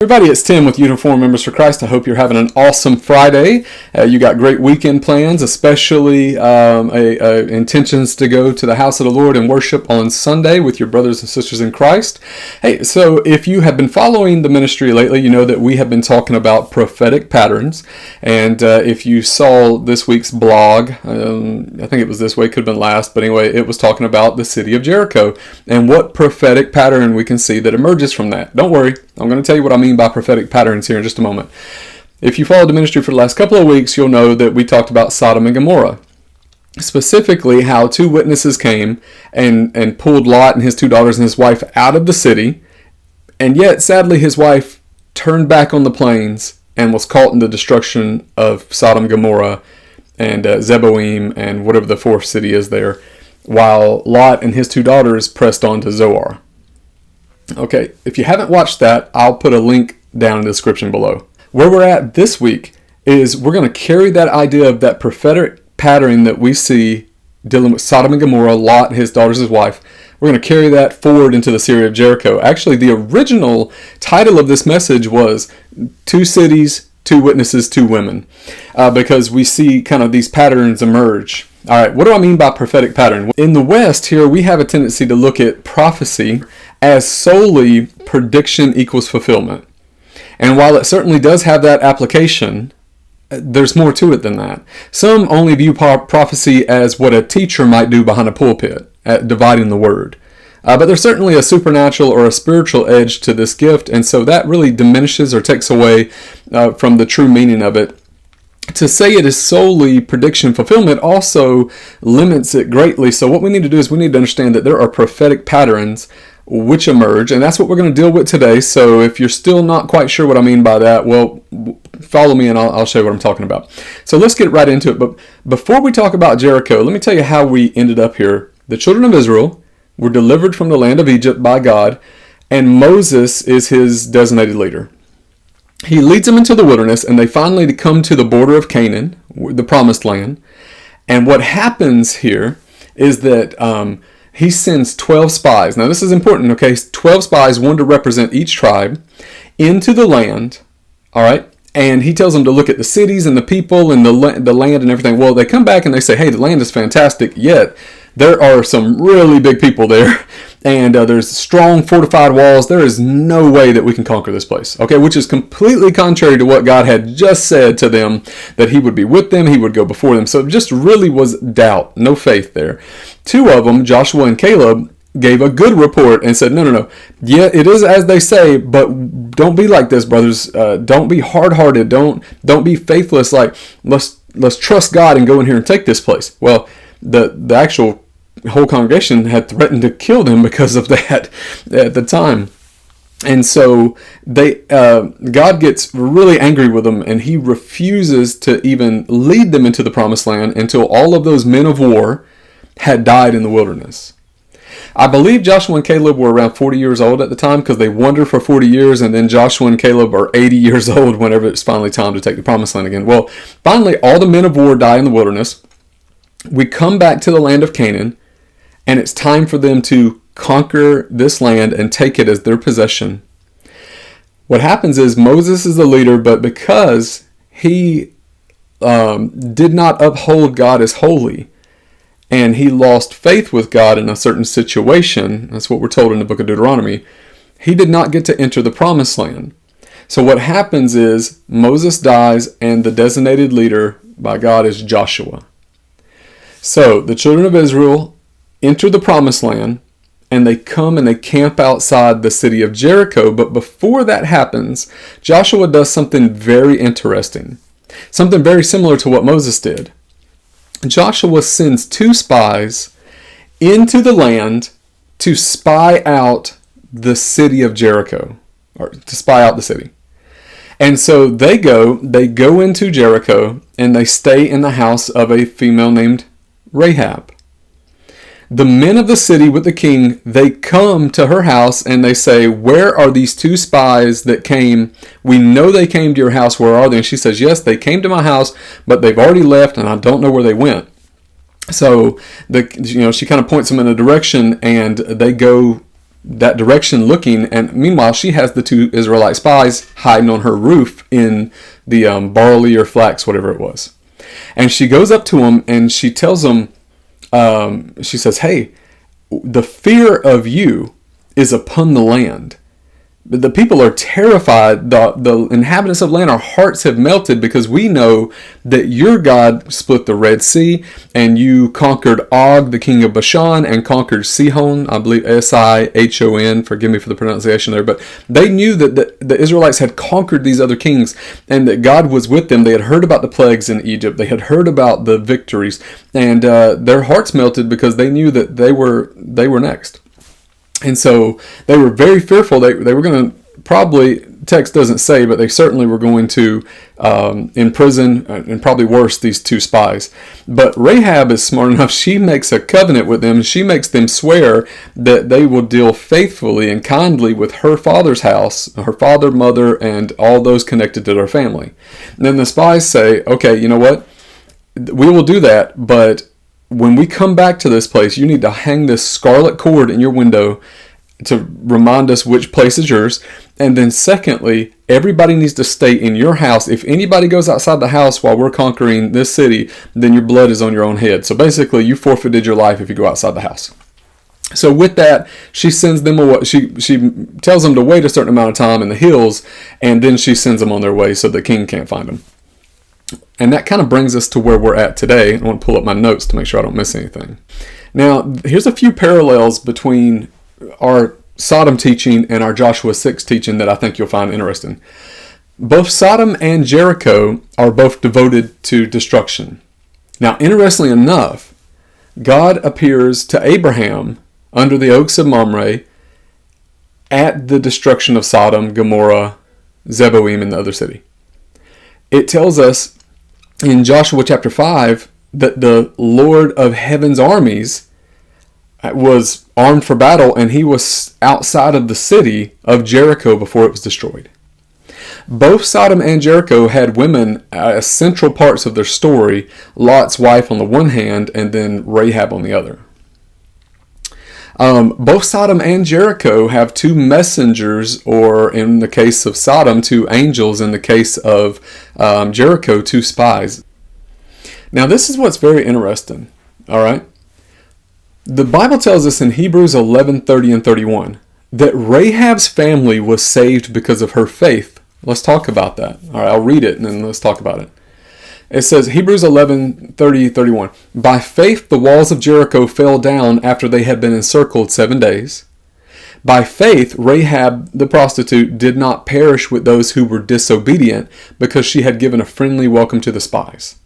Everybody, it's Tim with Uniform Members for Christ. I hope you're having an awesome Friday. You got great weekend plans, especially intentions to go to the house of the Lord and worship on Sunday with your brothers and sisters in Christ. Hey, so if you have been following the ministry lately, you know that we have been talking about prophetic patterns. And if you saw this week's blog, I think it was this week, could have been last, but anyway, it was talking about the city of Jericho and what prophetic pattern we can see that emerges from that. Don't worry, I'm going to tell you what I mean by prophetic patterns here in just a moment. If you followed the ministry for the last couple of weeks, you'll know that we talked about Sodom and Gomorrah. Specifically, how two witnesses came and pulled Lot and his two daughters and his wife out of the city. And yet, sadly, his wife turned back on the plains and was caught in the destruction of Sodom, Gomorrah, and Zeboim, and whatever the fourth city is there, while Lot and his two daughters pressed on to Zoar. Okay, if you haven't watched that, I'll put a link down in the description below. Where we're at this week is we're going to carry that idea of that prophetic pattern that we see dealing with Sodom and Gomorrah, Lot, his daughters, his wife. We're going to carry that forward into the city of Jericho. Actually, the original title of this message was Two Cities, Two Witnesses, Two Women, because we see kind of these patterns emerge. All right, what do I mean by prophetic pattern? In the West here, we have a tendency to look at prophecy as solely prediction equals fulfillment. And while it certainly does have that application, there's more to it than that. Some only view prophecy as what a teacher might do behind a pulpit, at dividing the word. But there's certainly a supernatural or a spiritual edge to this gift, and so that really diminishes or takes away from the true meaning of it. To say it is solely prediction fulfillment also limits it greatly. So what we need to do is we need to understand that there are prophetic patterns which emerge, and that's what we're going to deal with today. So if you're still not quite sure what I mean by that, well, follow me and I'll show you what I'm talking about. So let's get right into it. But before we talk about Jericho, let me tell you how we ended up here. The children of Israel were delivered from the land of Egypt by God, and Moses is his designated leader. He leads them into the wilderness, and they finally come to the border of Canaan, the promised land. And what happens here is that he sends 12 spies. Now this is important, okay? 12 spies, one to represent each tribe, into the land, all right? And he tells them to look at the cities and the people and the land and everything. Well, they come back and they say, hey, the land is fantastic, yet there are some really big people there. And there's strong fortified walls. There is no way that we can conquer this place. Okay, which is completely contrary to what God had just said to them, that he would be with them, he would go before them. So it just really was doubt, no faith there. Two of them, Joshua and Caleb, gave a good report and said, no. Yeah, it is as they say, but don't be like this, brothers. Don't be hard-hearted. Don't be faithless. Like, let's trust God and go in here and take this place. Well, the actual whole congregation had threatened to kill them because of that at the time. And so God gets really angry with them, and he refuses to even lead them into the promised land until all of those men of war had died in the wilderness. I believe Joshua and Caleb were around 40 years old at the time, because they wandered for 40 years, and then Joshua and Caleb are 80 years old whenever it's finally time to take the promised land again. Well, finally, all the men of war die in the wilderness. We come back to the land of Canaan, and it's time for them to conquer this land and take it as their possession. What happens is Moses is the leader, but because he did not uphold God as holy, and he lost faith with God in a certain situation, that's what we're told in the book of Deuteronomy, he did not get to enter the promised land. So what happens is Moses dies, and the designated leader by God is Joshua. So the children of Israel enter the promised land, and they come and they camp outside the city of Jericho. But before that happens, Joshua does something very interesting, something very similar to what Moses did. Joshua sends two spies into the land to spy out the city of Jericho, or to spy out the city. And so they go into Jericho, and they stay in the house of a female named Rahab. The men of the city with the king, they come to her house and they say, where are these two spies that came? We know they came to your house. Where are they? And she says, yes, they came to my house, but they've already left and I don't know where they went. So she kind of points them in a direction, and they go that direction looking, and meanwhile she has the 2 Israelite spies hiding on her roof in the barley or flax, whatever it was. And she goes up to them and she tells them, she says, hey, the fear of you is upon the land. The people are terrified. The inhabitants of the land, our hearts have melted because we know that your God split the Red Sea and you conquered Og, the king of Bashan, and conquered Sihon, I believe Sihon, forgive me for the pronunciation there, but they knew that the Israelites had conquered these other kings and that God was with them. They had heard about the plagues in Egypt. They had heard about the victories, and their hearts melted because they knew that they were next. And so they were very fearful. They were going to probably, text doesn't say, but they certainly were going to imprison, and probably worse, these 2 spies. But Rahab is smart enough. She makes a covenant with them. She makes them swear that they will deal faithfully and kindly with her father's house, her father, mother, and all those connected to their family. And then the spies say, okay, you know what? We will do that, but when we come back to this place, you need to hang this scarlet cord in your window to remind us which place is yours. And then secondly, everybody needs to stay in your house. If anybody goes outside the house while we're conquering this city, then your blood is on your own head. So basically, you forfeited your life if you go outside the house. So with that, she sends them away. She tells them to wait a certain amount of time in the hills, and then she sends them on their way so the king can't find them. And that kind of brings us to where we're at today. I want to pull up my notes to make sure I don't miss anything. Now, here's a few parallels between our Sodom teaching and our Joshua 6 teaching that I think you'll find interesting. Both Sodom and Jericho are both devoted to destruction. Now, interestingly enough, God appears to Abraham under the oaks of Mamre at the destruction of Sodom, Gomorrah, Zeboim, and the other city. It tells us in Joshua chapter 5 that the Lord of heaven's armies was armed for battle, and he was outside of the city of Jericho before it was destroyed. Both Sodom and Jericho had women as central parts of their story, Lot's wife on the one hand and then Rahab on the other. Both Sodom and Jericho have 2 messengers, or in the case of Sodom, 2 angels. In the case of Jericho, 2 spies. Now this is what's very interesting, all right? The Bible tells us in Hebrews 11:30 and 31 that Rahab's family was saved because of her faith. Let's talk about that. All right, I'll read it and then let's talk about it. It says, Hebrews 11:30-31, by faith the walls of Jericho fell down after they had been encircled 7 days. By faith Rahab the prostitute did not perish with those who were disobedient because she had given a friendly welcome to the spies.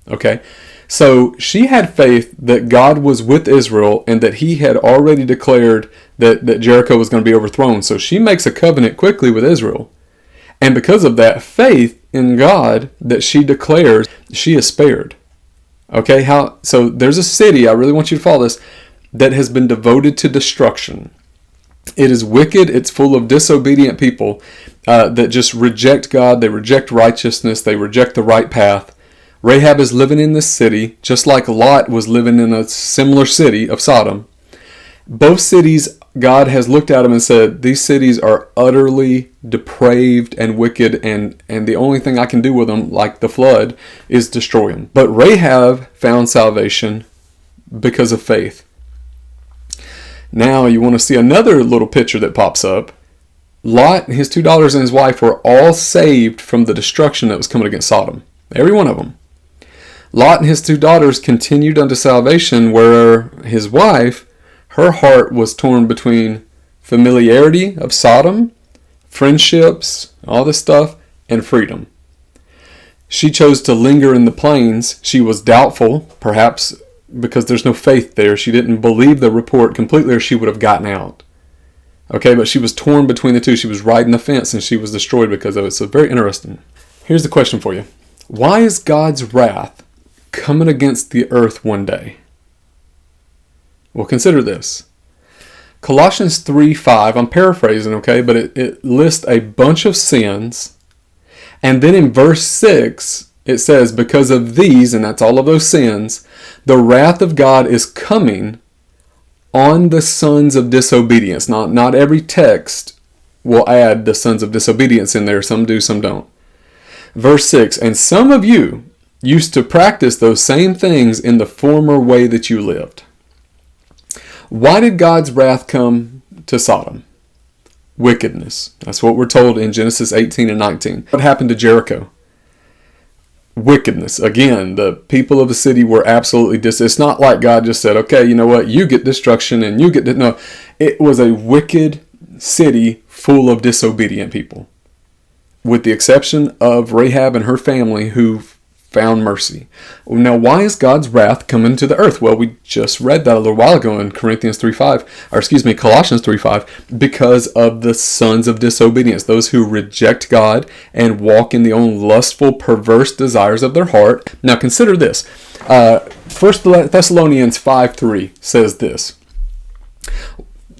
Okay, so she had faith that God was with Israel and that he had already declared that Jericho was going to be overthrown. So she makes a covenant quickly with Israel. And because of that faith in God that she declares, she is spared. Okay, so there's a city, I really want you to follow this, that has been devoted to destruction. It is wicked, it's full of disobedient people that just reject God, they reject righteousness, they reject the right path. Rahab is living in this city, just like Lot was living in a similar city of Sodom. Both cities, God has looked at them and said, these cities are utterly depraved and wicked, and the only thing I can do with them, like the flood, is destroy them. But Rahab found salvation because of faith. Now you want to see another little picture that pops up. Lot, his 2 daughters, and his wife were all saved from the destruction that was coming against Sodom. Every one of them. Lot and his 2 daughters continued unto salvation, where his wife, her heart was torn between familiarity of Sodom, friendships, all this stuff, and freedom. She chose to linger in the plains. She was doubtful, perhaps because there's no faith there. She didn't believe the report completely, or she would have gotten out. Okay, but she was torn between the two. She was riding the fence and she was destroyed because of it. So very interesting. Here's the question for you. Why is God's wrath coming against the earth one day? Well, consider this. Colossians 3:5, I'm paraphrasing, okay, but it lists a bunch of sins. And then in verse 6, it says, because of these, and that's all of those sins, the wrath of God is coming on the sons of disobedience. Not every text will add the sons of disobedience in there. Some do, some don't. Verse 6, and some of you used to practice those same things in the former way that you lived. Why did God's wrath come to Sodom? Wickedness. That's what we're told in Genesis 18 and 19. What happened to Jericho? Wickedness. Again, the people of the city were absolutely it's not like God just said, okay, you know what, you get destruction and you get no. It was a wicked city full of disobedient people, with the exception of Rahab and her family, who found mercy. Now, why is God's wrath coming to the earth? Well, we just read that a little while ago in Colossians 3:5, because of the sons of disobedience, those who reject God and walk in the own lustful, perverse desires of their heart. Now, consider this. 1 Thessalonians 5:3 says this.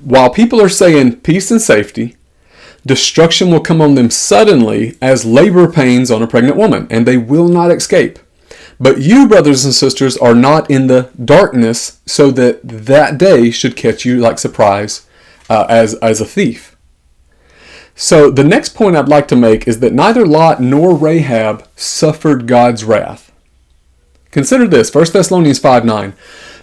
While people are saying peace and safety, destruction will come on them suddenly as labor pains on a pregnant woman, and they will not escape. But you, brothers and sisters, are not in the darkness, so that that day should catch you like surprise as a thief. So the next point I'd like to make is that neither Lot nor Rahab suffered God's wrath. Consider this, 1 Thessalonians 5:9.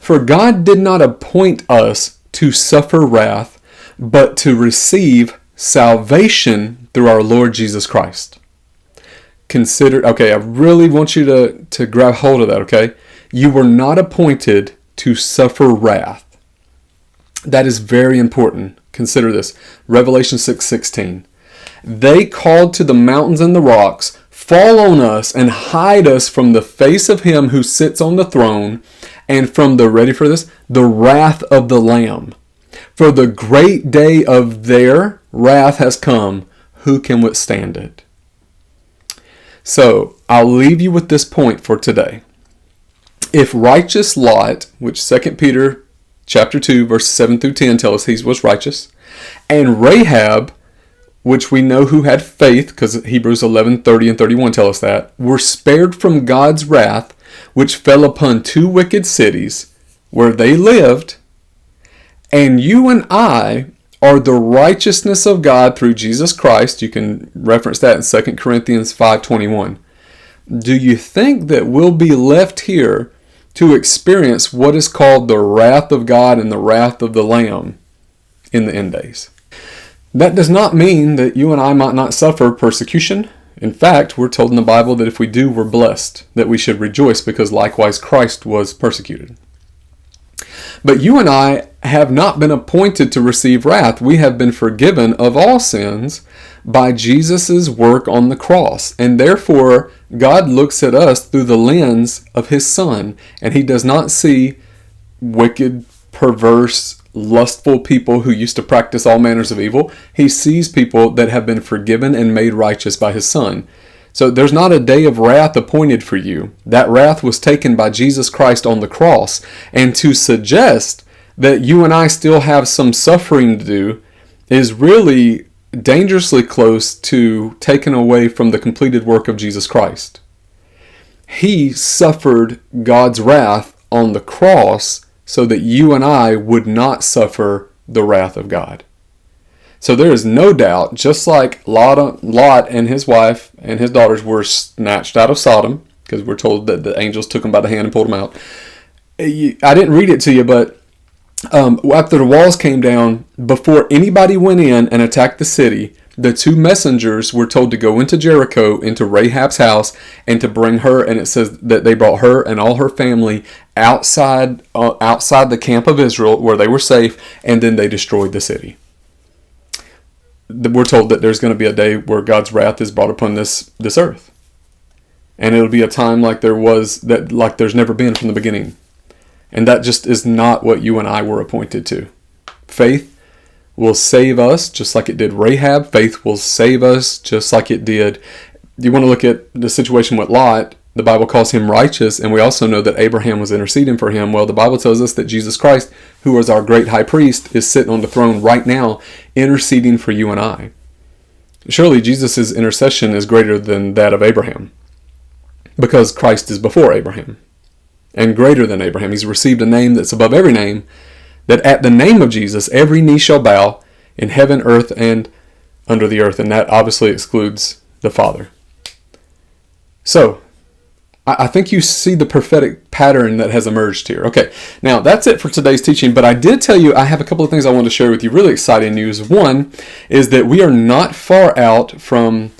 For God did not appoint us to suffer wrath, but to receive salvation through our Lord Jesus Christ. I really want you to grab hold of that, okay? You were not appointed to suffer wrath. That is very important. Consider this. Revelation 6:16. They called to the mountains and the rocks, fall on us and hide us from the face of him who sits on the throne and from the, ready for this, the wrath of the Lamb. For the great day of their wrath has come. Who can withstand it? So, I'll leave you with this point for today. If righteous Lot, which 2 Peter chapter 2, verses 7 through 10 tell us he was righteous, and Rahab, which we know who had faith, because Hebrews 11:30 and 31 tell us that, were spared from God's wrath, which fell upon two wicked cities where they lived, and you and I are the righteousness of God through Jesus Christ. You can reference that in 2 Corinthians 5:21. Do you think that we'll be left here to experience what is called the wrath of God and the wrath of the Lamb in the end days? That does not mean that you and I might not suffer persecution. In fact, we're told in the Bible that if we do, we're blessed, that we should rejoice because likewise Christ was persecuted. But you and I have not been appointed to receive wrath. We have been forgiven of all sins by Jesus' work on the cross. And therefore, God looks at us through the lens of his Son. And he does not see wicked, perverse, lustful people who used to practice all manners of evil. He sees people that have been forgiven and made righteous by his Son. So there's not a day of wrath appointed for you. That wrath was taken by Jesus Christ on the cross. And to suggest that you and I still have some suffering to do is really dangerously close to taken away from the completed work of Jesus Christ. He suffered God's wrath on the cross so that you and I would not suffer the wrath of God. So there is no doubt, just like Lot and his wife and his daughters were snatched out of Sodom, because we're told that the angels took them by the hand and pulled them out. I didn't read it to you, but after the walls came down, before anybody went in and attacked the city, the two messengers were told to go into Jericho, into Rahab's house, and to bring her, and it says that they brought her and all her family outside the camp of Israel where they were safe, and then they destroyed the city. We're told that there's going to be a day where God's wrath is brought upon this earth. And it'll be a time like there's never been from the beginning. And that just is not what you and I were appointed to. Faith will save us just like it did Rahab. Faith will save us just like it did. You want to look at the situation with Lot. The Bible calls him righteous, and we also know that Abraham was interceding for him. Well, the Bible tells us that Jesus Christ, who is our great high priest, is sitting on the throne right now, interceding for you and I. Surely Jesus' intercession is greater than that of Abraham, because Christ is before Abraham and greater than Abraham. He's received a name that's above every name, that at the name of Jesus, every knee shall bow in heaven, earth, and under the earth. And that obviously excludes the Father. So, I think you see the prophetic pattern that has emerged here. Okay, now that's it for today's teaching, but I did tell you I have a couple of things I want to share with you. Really exciting news. One is that we are not far out from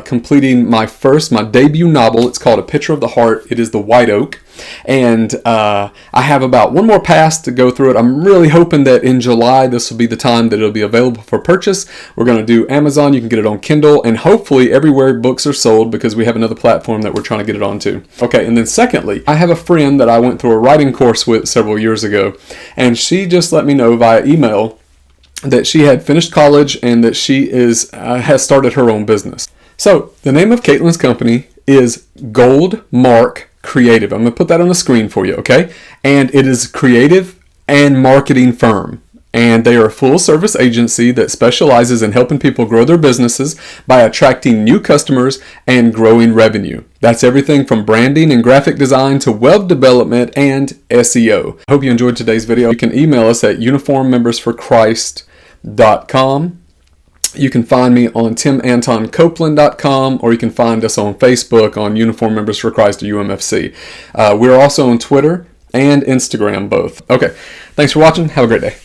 completing my debut novel. It's called A Picture of the Heart. It is The White Oak. And I have about one more pass to go through it. I'm really hoping that in July, this will be the time that it'll be available for purchase. We're going to do Amazon. You can get it on Kindle, and hopefully everywhere books are sold, because we have another platform that we're trying to get it onto. Okay, and then secondly, I have a friend that I went through a writing course with several years ago, and she just let me know via email that she had finished college and that she has started her own business. So the name of Caitlin's company is Goldmark Creative. I'm going to put that on the screen for you, okay? And it is a creative and marketing firm. And they are a full-service agency that specializes in helping people grow their businesses by attracting new customers and growing revenue. That's everything from branding and graphic design to web development and SEO. I hope you enjoyed today's video. You can email us at uniformmembersforchrist.com. You can find me on timantoncopeland.com, or you can find us on Facebook on Uniform Members for Christ or UMFC. We're also on Twitter and Instagram, both. Okay, thanks for watching. Have a great day.